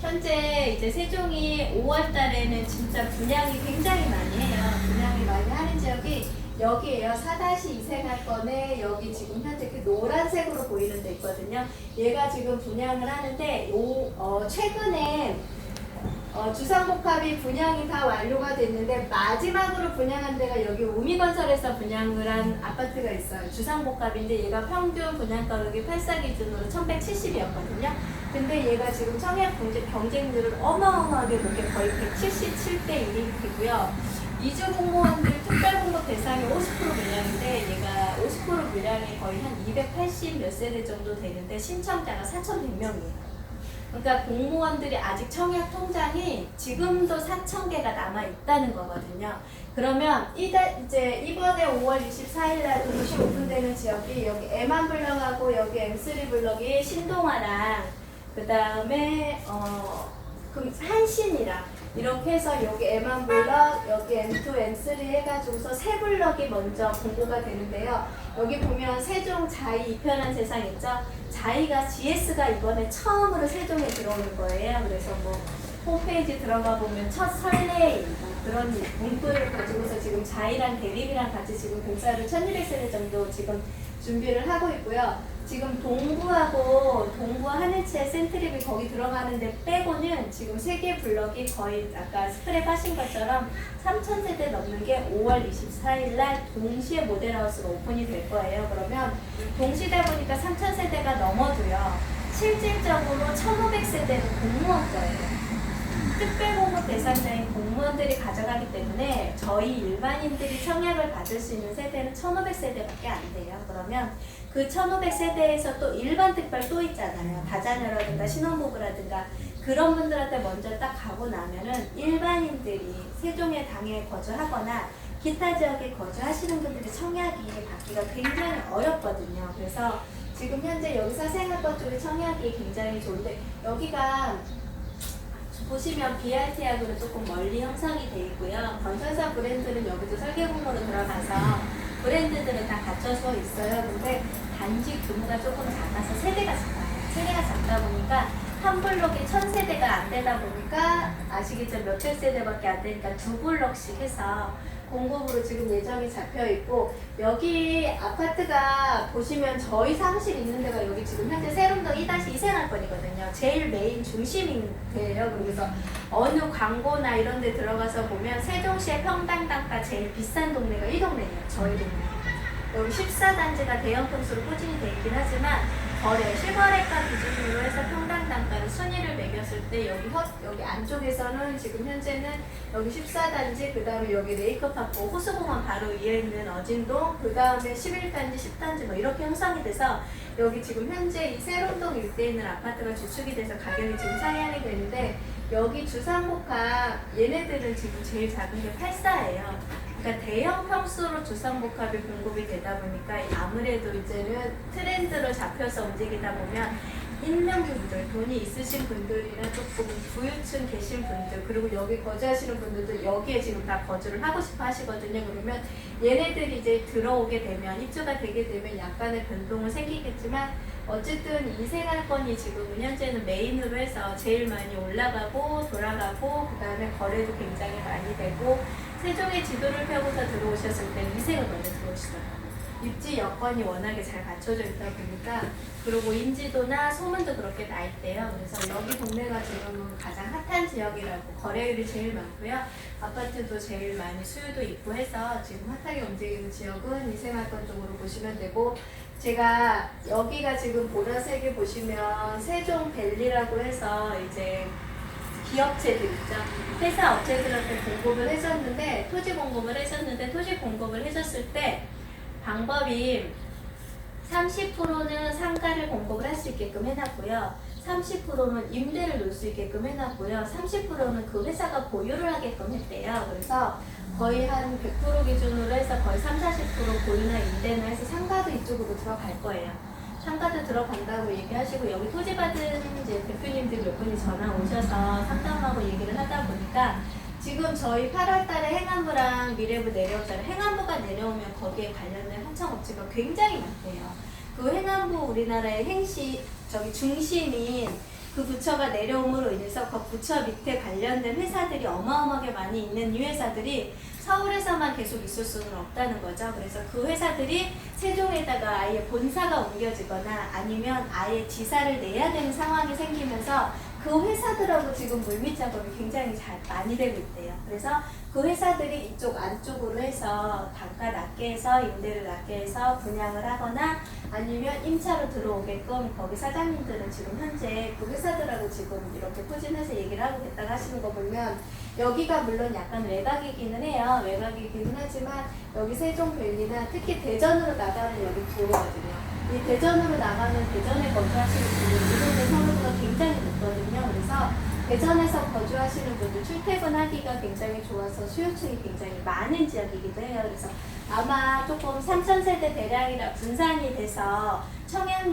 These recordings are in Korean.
현재 이제 세종이 5월 달에는 진짜 분양이 굉장히 많이 해요. 분양이 많이 하는 지역이 여기에요. 4-2 생활권에 여기 지금 현재 그 노란색으로 보이는 데 있거든요. 얘가 지금 분양을 하는데 최근에 주상복합이 분양이 다 완료가 됐는데 마지막으로 분양한 데가 여기 우미건설에서 분양을 한 아파트가 있어요. 주상복합인데 얘가 평균 분양가격이 8사 기준으로 1170이었거든요. 근데 얘가 지금 청약 경쟁률을 어마어마하게 높게 거의 177대 1이고요. 이주 공무원들 특별공급 대상이 50% 물량인데 얘가 50% 물량이 거의 한 280 몇 세대 정도 되는데 신청자가 4,100명이에요. 그러니까 공무원들이 아직 청약 통장이 지금도 4,000개가 남아 있다는 거거든요. 그러면 이제 이번에 5월 24일 날 동시 오픈되는 지역이 여기 M1 블럭하고 여기 M3 블럭이 신동아랑 그 다음에 한신이랑 이렇게 해서 여기 M1 블럭, 여기 M2, M3 해가지고서 세 블럭이 먼저 공고가 되는데요. 여기 보면 세종 자이 이편한 세상 있죠? 자이가 GS가 이번에 처음으로 세종에 들어오는 거예요. 그래서 뭐 홈페이지 들어가 보면 첫 설레임 그런 문구를 가지고서 지금 자이랑 대립이랑 같이 지금 공사를 1200세대 정도 지금 준비를 하고 있고요. 지금 동부하고 동부 하늘채 센트립이 거기 들어가는데 빼고는 지금 3개 블럭이 거의 아까 스크랩 하신 것처럼 3,000세대 넘는 게 5월 24일 날 동시에 모델하우스가 오픈이 될 거예요. 그러면 동시다 보니까 3,000세대가 넘어도요. 실질적으로 1,500세대는 공무원 거예요. 특별공급 대상자인 공무원들이 가져가기 때문에 저희 일반인들이 청약을 받을 수 있는 세대는 1,500세대밖에 안 돼요. 그러면 그 1,500세대에서 또 일반 특별 또 있잖아요. 다자녀라든가 신혼부부라든가 그런 분들한테 먼저 딱 가고 나면은 일반인들이 세종의 당에 거주하거나 기타 지역에 거주하시는 분들이 청약이 받기가 굉장히 어렵거든요. 그래서 지금 현재 여기서 생활권 쪽에 청약이 굉장히 좋은데 여기가 보시면 BRT하고는 조금 멀리 형성이 돼 있고요. 건설사 브랜드는 여기도 설계 공모로 들어가서 브랜드들은 다 갖춰져 있어요. 근데 단지 규모가 조금 작아서 세대가 작아요. 세대가 작다 보니까 한 블록이 1,000세대가 안 되다 보니까 아시겠죠? 몇백 세대밖에 안 되니까 두 블록씩 해서 공급으로 지금 예정이 잡혀 있고 여기 아파트가 보시면 저희 사무실 있는 데가 여기 지금 현재 세롬동 2-2 생활권이거든요. 제일 메인 중심인데요. 그래서 어느 광고나 이런 데 들어가서 보면 세종시의 평당 단가 제일 비싼 동네가 이 동네예요. 저희 동네. 여기 14단지가 대형 평수로 포진이 되어 있긴 하지만 실거래가 기준으로 해서 평당 단가를 순위를 매겼을 때 여기 안쪽에서는 지금 현재는 여기 14단지, 그 다음에 여기 레이크파크, 호수공원 바로 위에 있는 어진동, 그 다음에 11단지, 10단지 뭐 이렇게 형성이 돼서 여기 지금 현재 이 세롬동 일대에 있는 아파트가 주축이 돼서 가격이 지금 상향이 되는데 여기 주상복합 얘네들은 지금 제일 작은 게 84예요. 그러니까 대형 평수로 주상복합이 공급이 되다 보니까 아무래도 이제는 트렌드로 잡혀서 움직이다 보면 있는 분들, 돈이 있으신 분들이나 조금 부유층 계신 분들, 그리고 여기 거주하시는 분들도 여기에 지금 다 거주를 하고 싶어 하시거든요. 그러면 얘네들이 이제 들어오게 되면, 입주가 되게 되면 약간의 변동은 생기겠지만 어쨌든 이 생활권이 지금은 현재는 메인으로 해서 제일 많이 올라가고 돌아가고 그 다음에 거래도 굉장히 많이 되고 세종의 지도를 펴고서 들어오셨을 때 이색을 먼저 들어오시더라고요. 입지 여건이 워낙에 잘 갖춰져 있다 보니까 그리고 인지도나 소문도 그렇게 나 있대요. 그래서 여기 동네가 지금은 가장 핫한 지역이라고 거래율이 제일 많고요. 아파트도 제일 많이 수요도 있고 해서 지금 핫하게 움직이는 지역은 이생활권 쪽으로 보시면 되고 제가 여기가 지금 보라색에 보시면 세종밸리라고 해서 이제 기업체들 있죠. 회사 업체들한테 공급을 해줬는데 토지 공급을 해줬을 때 방법이 30%는 상가를 공급을 할 수 있게끔 해놨고요. 30%는 임대를 놓을 수 있게끔 해놨고요. 30%는 그 회사가 보유를 하게끔 했대요. 그래서 거의 한 100% 기준으로 해서 거의 30-40% 보유나 임대나 해서 상가도 이쪽으로 들어갈 거예요. 상가도 들어간다고 얘기하시고 여기 토지 받은 이제 대표님들 몇 분이 전화 오셔서 상담하고 얘기를 하다 보니까 지금 저희 8월 달에 행안부랑 미래부 내려오잖아요. 행안부가 내려오면 거기에 관련된 하청업체가 굉장히 많대요. 그 행안부 우리나라의 중심인 그 부처가 내려옴으로 인해서 그 부처 밑에 관련된 회사들이 어마어마하게 많이 있는 이 회사들이 서울에서만 계속 있을 수는 없다는 거죠. 그래서 그 회사들이 세종에다가 아예 본사가 옮겨지거나 아니면 아예 지사를 내야 되는 상황이 생기면서 그 회사들하고 지금 물밑 작업이 굉장히 많이 되고 있대요. 그래서 그 회사들이 이쪽 안쪽으로 해서 단가 낮게 해서 임대를 낮게 해서 분양을 하거나 아니면 임차로 들어오게끔 거기 사장님들은 지금 현재 그 회사들하고 지금 이렇게 포진해서 얘기를 하고 있다가 하시는 거 보면 여기가 물론 약간 외곽이기는 해요. 외곽이기는 하지만 여기 세종밸리나 특히 대전으로 나가는 여기 도로거든요. 이 대전으로 나가는 대전에 거주하시는 분들 이동의 선호도가 굉장히 높거든요. 그래서 대전에서 거주하시는 분들 출퇴근하기가 굉장히 좋아서 수요층이 굉장히 많은 지역이기도 해요. 그래서 아마 조금 3,000세대 대량이라 분산이 돼서 청약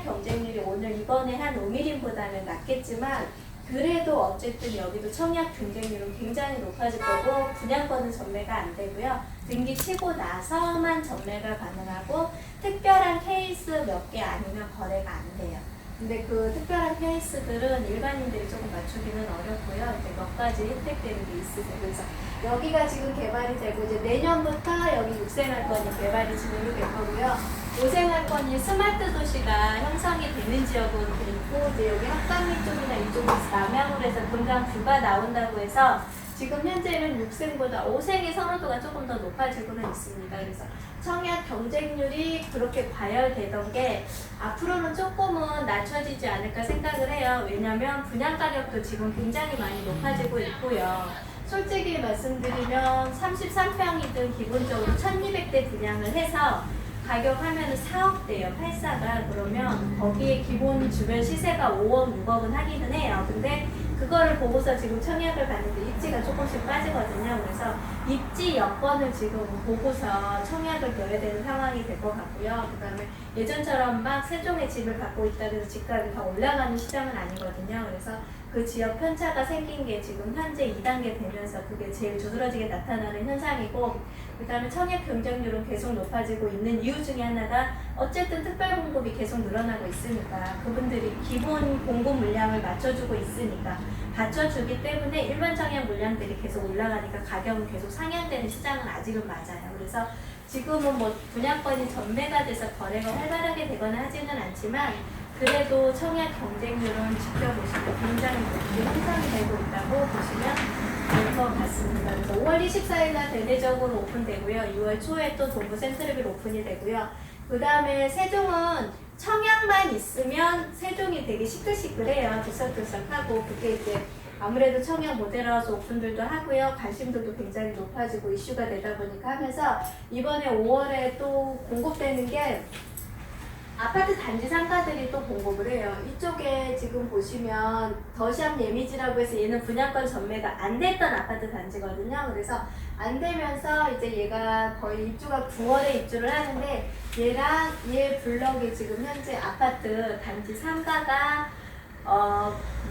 경쟁률이 오늘 이번에 한 5mm보다는 낮겠지만 그래도 어쨌든 여기도 청약 경쟁률은 굉장히 높아질 거고 분양권은 전매가 안 되고요. 등기 치고 나서만 전매가 가능하고 특별한 케이스 몇 개 아니면 거래가 안 돼요. 근데 그 특별한 케이스들은 일반인들이 조금 맞추기는 어렵고요. 이제 몇 가지 혜택되는 게 있으세요. 그래서 여기가 지금 개발이 되고 이제 내년부터 여기 6생활권이 개발이 진행이 될 거고요. 5생활권이 스마트 도시가 형성이 되는 지역으로 돼 있고 이제 여기 학감리 쪽이나 이쪽에서 남향으로 해서 금강 뷰가 나온다고 해서 지금 현재는 6생보다 5생의 선호도가 조금 더 높아지고는 있습니다. 그래서 청약 경쟁률이 그렇게 과열되던 게 앞으로는 조금은 낮춰지지 않을까 생각을 해요. 왜냐하면 분양 가격도 지금 굉장히 많이 높아지고 있고요. 솔직히 말씀드리면 33평이든 기본적으로 1200대 분양을 해서 가격 하면은 4억대예요. 84가. 그러면 거기에 기본 주변 시세가 5억, 6억은 하기는 해요. 근데 그거를 보고서 지금 청약을 받는데 입지가 조금씩 빠지거든요. 그래서 입지 여건을 지금 보고서 청약을 넣어야 되는 상황이 될 것 같고요. 그 다음에 예전처럼 막 세종에 집을 갖고 있다고 해서 집값이 더 올라가는 시장은 아니거든요. 그래서 그 지역 편차가 생긴 게 지금 현재 2단계 되면서 그게 제일 두드러지게 나타나는 현상이고 그 다음에 청약 경쟁률은 계속 높아지고 있는 이유 중에 하나가 어쨌든 특별 공급이 계속 늘어나고 있으니까 그분들이 기본 공급 물량을 맞춰주고 있으니까 받쳐주기 때문에 일반 청약 물량들이 계속 올라가니까 가격은 계속 상향되는 시장은 아직은 맞아요. 그래서 지금은 뭐 분양권이 전매가 돼서 거래가 활발하게 되거나 하지는 않지만 그래도 청약 경쟁률은 지켜보시면 굉장히 높게 형성이 되고 있다고 보시면 될 것 같습니다. 그래서 5월 24일 날 대대적으로 오픈되고요. 6월 초에 또 동부 센트럴빌 오픈이 되고요. 그 다음에 세종은 청약만 있으면 세종이 되게 시끌시끌해요. 들썩들썩하고 그게 이제 아무래도 청약 모델하우스 오픈들도 하고요. 관심도도 굉장히 높아지고 이슈가 되다 보니까 하면서 이번에 5월에 또 공급되는 게 아파트 단지 상가들이 또 공급을 해요. 이쪽에 지금 보시면 더샵 예미지라고 해서 얘는 분양권 전매가 안 됐던 아파트 단지거든요. 그래서 안 되면서 이제 얘가 거의 입주가 9월에 입주를 하는데 얘랑 얘 블럭이 지금 현재 아파트 단지 상가가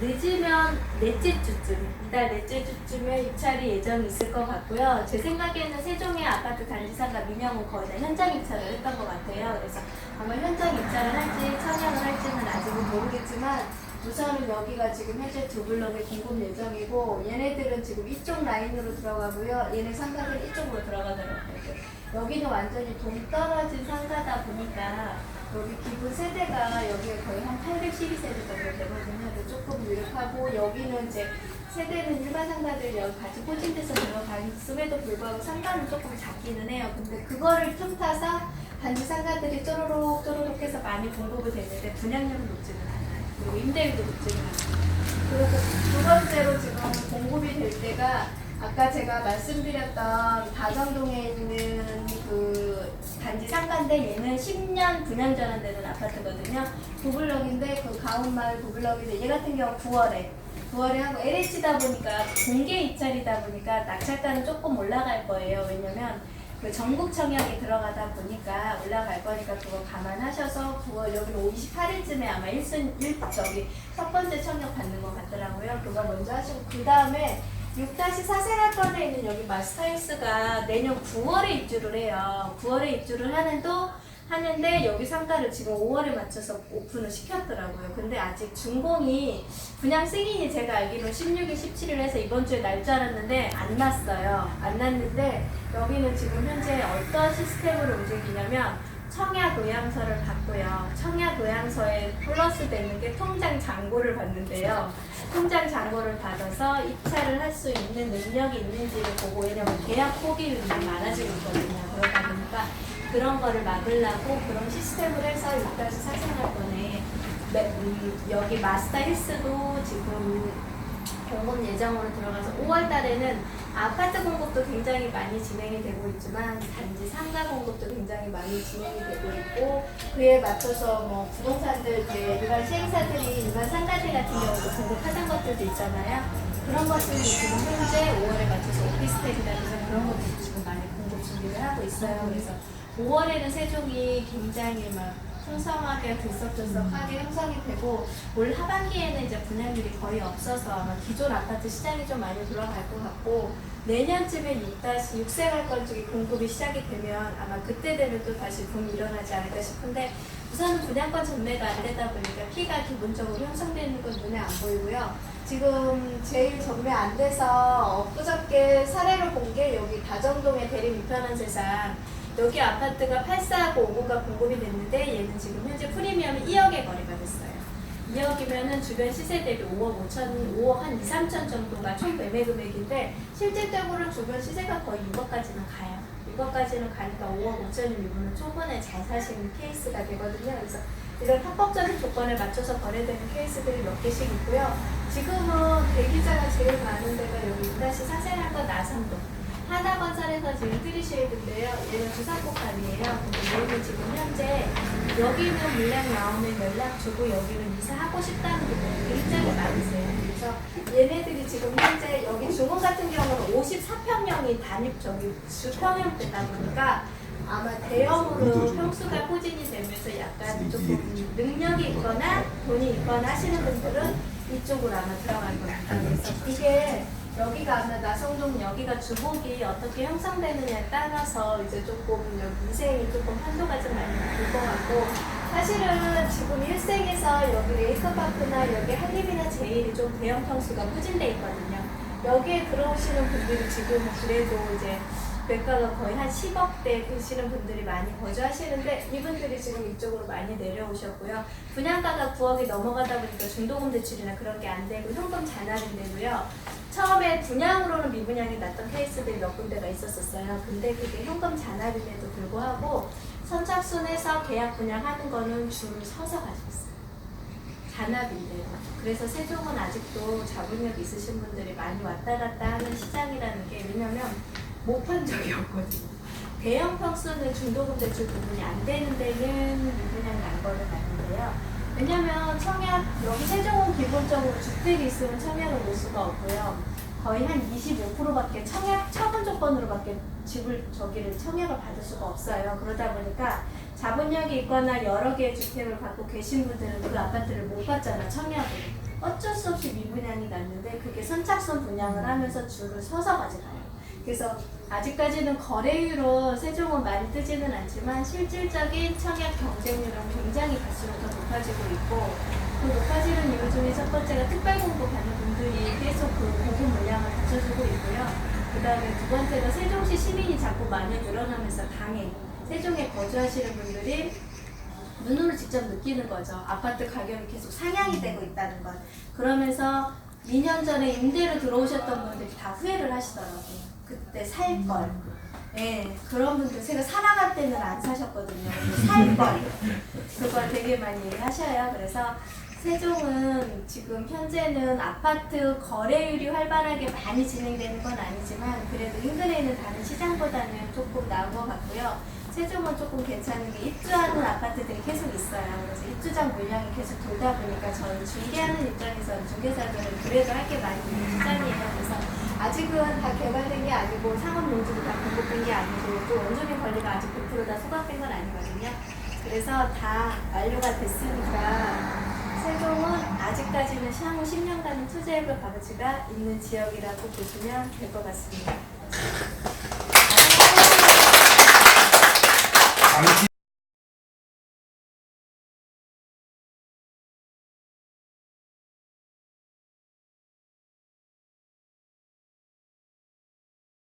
늦으면 넷째 주쯤, 이달 넷째 주쯤에 입찰이 예정이 있을 것 같고요. 제 생각에는 세종의 아파트 단지 상가 민영은 거의 다 현장 입찰을 했던 것 같아요. 그래서 아마 현장 입찰을 할지 청약을 할지는 아직은 모르겠지만 우선은 여기가 지금 현재 두 블럭의 공급 예정이고 얘네들은 지금 이쪽 라인으로 들어가고요. 얘네 상가들은 이쪽으로 들어가더라고요. 여기는 완전히 동떨어진 상가다 보니까 여기 기본 세대가 여기에 거의 한 812세대 정도 되거든요. 조금 유력하고 여기는 이제 세대는 일반 상가들 여기 같이 포진돼서 들어갔음에도 불구하고 상가는 조금 작기는 해요. 근데 그거를 틈타서 단지 상가들이 쪼로록 쪼로록 해서 많이 공급이 됐는데 분양률은 높지는 않아요. 그리고 임대료도 높지는 않아요. 그리고 두 번째로 지금 공급이 될 때가 아까 제가 말씀드렸던 다정동에 있는 그 단지 상가인데 얘는 10년 분양 전환되는 아파트거든요. 9블럭인데 그 가운마을 9블럭인데 얘 같은 경우 9월에 하고 LH다 보니까 공개 입찰이다 보니까 낙찰가는 조금 올라갈 거예요. 왜냐면 그 전국 청약이 들어가다 보니까 올라갈 거니까 그거 감안하셔서 9월 여기는 28일쯤에 아마 첫 번째 청약 받는 것 같더라고요. 그거 먼저 하시고 그 다음에 6-4 생활권에 있는 여기 마스터힐스가 내년 9월에 입주를 해요. 9월에 입주를 하는데 여기 상가를 지금 5월에 맞춰서 오픈을 시켰더라고요. 근데 아직 준공이 분양 승인이 제가 알기로 16일, 17일 해서 이번 주에 날 줄 알았는데 안 났어요. 안 났는데 여기는 지금 현재 어떤 시스템으로 움직이냐면 청약 의향서를 받고요. 청약 의향서에 플러스 되는 게 통장 잔고를 받는데요. 통장 잔고를 받아서 입찰을 할 수 있는 능력이 있는지를 보고, 왜냐면 계약 포기율이 많아지고 있거든요. 그러다 보니까 그런 거를 막으려고 그런 시스템을 해서 6-4 생활권에 여기 마스터 힐스도 지금 공급 예정으로 들어가서 5월 달에는 아파트 공급도 굉장히 많이 진행이 되고 있지만 단지 상가 공급도 굉장히 많이 진행이 되고 있고, 그에 맞춰서 뭐 부동산들 일반 시행사들이 일반 상가들 같은 경우도 공급하던 것들도 있잖아요. 그런 것들이 지금 현재 5월에 맞춰서 오피스텔이라든가 그런 것들이 지금 많이 공급 준비를 하고 있어요. 그래서 5월에는 세종이 굉장히 막 풍성하게 들썩들썩하게 형성이 되고, 올 하반기에는 이제 분양률이 거의 없어서 아마 기존 아파트 시장이 좀 많이 돌아갈 것 같고, 내년쯤에 6-6 생활권 쪽이 공급이 시작이 되면 아마 그때 되면 또 다시 붐이 일어나지 않을까 싶은데, 우선은 분양권 전매가 안 되다 보니까 피가 기본적으로 형성되는 건 눈에 안 보이고요. 지금 제일 전매 안 돼서 엊그저께 사례를 본 게 여기 다정동의 대림 이편한 세상, 여기 아파트가 84하고 59가 공급이 됐는데 얘는 지금 현재 프리미엄이 2억에 거래가 됐어요. 2억이면은 주변 시세 대비 5억 5천, 5억 한 2, 3천 정도가 총 매매 금액인데 실질적으로 주변 시세가 거의 6억까지는 가요. 6억까지는 가니까 5억 5천이면 이분은 초반에 잘 사시는 케이스가 되거든요. 그래서 이런 합법적인 조건에 맞춰서 거래되는 케이스들이 몇 개씩 있고요. 지금은 대기자가 제일 많은 데가 여기 6-4 생활권 나산동. 하나건설에서 지금 트리쉐이드인데요. 얘는 주상복합이에요. 근데 얘는 지금 현재 여기는 물량 나오면 연락 주고 여기는 이사하고 싶다는 분들이 굉장히 많으세요. 그래서 얘네들이 지금 현재 여기 중원 같은 경우는 54평형이 주평형되다 보니까 아마 대형으로 평수가 포진이 되면서 약간 조금 능력이 있거나 돈이 있거나 하시는 분들은 이쪽으로 아마 들어갈 겁니다. 그래서 이게 여기가 아마 나성동 여기가 주복이 어떻게 형성되느냐에 따라서 이제 조금 여기 이생이 조금 한도가 좀 많이 될 것 같고, 사실은 지금 일생에서 여기 레이커파크나 여기 한림이나 제일이 좀 대형 평수가 후진돼 있거든요. 여기에 들어오시는 분들이 지금 그래도 이제 매가가 거의 한 10억대 되시는 분들이 많이 거주하시는데 이분들이 지금 이쪽으로 많이 내려오셨고요. 분양가가 9억이 넘어가다 보니까 중도금 대출이나 그런 게 안 되고 현금 잔할은 되고요. 처음에 분양으로는 미분양이 났던 케이스들이 몇 군데가 있었어요. 근데 그게 현금 잔할임에도 불구하고 선착순에서 계약 분양하는 거는 줄을 서서 가지고 있어요. 잔압인데요. 그래서 세종은 아직도 자본력 있으신 분들이 많이 왔다 갔다 하는 시장이라는 게, 왜냐면 못 판 적이 없거든요. 대형 평수는 중도금 대출 부분이 안 되는 데는 미분양 난 거는 아닌데요. 왜냐면 청약, 여기 세종은 기본적으로 주택이 있으면 청약을 볼 수가 없고요. 거의 한 25%밖에 청약, 처분 조건으로밖에 저기를 청약을 받을 수가 없어요. 그러다 보니까 자본력이 있거나 여러 개의 주택을 갖고 계신 분들은 그 아파트를 못 받잖아, 청약을. 어쩔 수 없이 미분양이 났는데 그게 선착순 분양을 하면서 줄을 서서 가져가요. 그래서 아직까지는 거래율은 세종은 많이 뜨지는 않지만 실질적인 청약 경쟁률은 굉장히 갈수록 더 높아지고 있고, 그 높아지는 이유 중에 첫 번째가 특별 공급하는 분들이 계속 그 공급 물량을 갖춰주고 있고요. 그 다음에 두 번째가 세종시 시민이 자꾸 많이 늘어나면서 당해 세종에 거주하시는 분들이 눈으로 직접 느끼는 거죠. 아파트 가격이 계속 상향이 되고 있다는 것. 그러면서 2년 전에 임대로 들어오셨던 분들이 다 후회를 하시더라고요. 그때 살 걸. 네, 그런 분들, 제가 살아갈 때는 안 사셨거든요. 살 걸. 그걸 되게 많이 얘기하셔요. 그래서 세종은 지금 현재는 아파트 거래율이 활발하게 많이 진행되는 건 아니지만 그래도 인근에 있는 다른 시장보다는 조금 나은 것 같고요. 세종은 조금 괜찮은 게 입주하는 아파트들이 계속 있어요. 그래서 입주장 물량이 계속 돌다 보니까 저희 중개하는 입장에서는 중개사들은 그래도 할 게 많이 있는 시장이에요. 그래서 아직은 다 개발된 게 아니고 상업용지도 다 공급된 게 아니고 또 원주민 권리가 아직 100% 다 소각된 건 아니거든요. 그래서 다 완료가 됐으니까 세종은 아직까지는 향후 10년간의 투자해볼 가치가 있는 지역이라고 보시면 될 것 같습니다. 잠시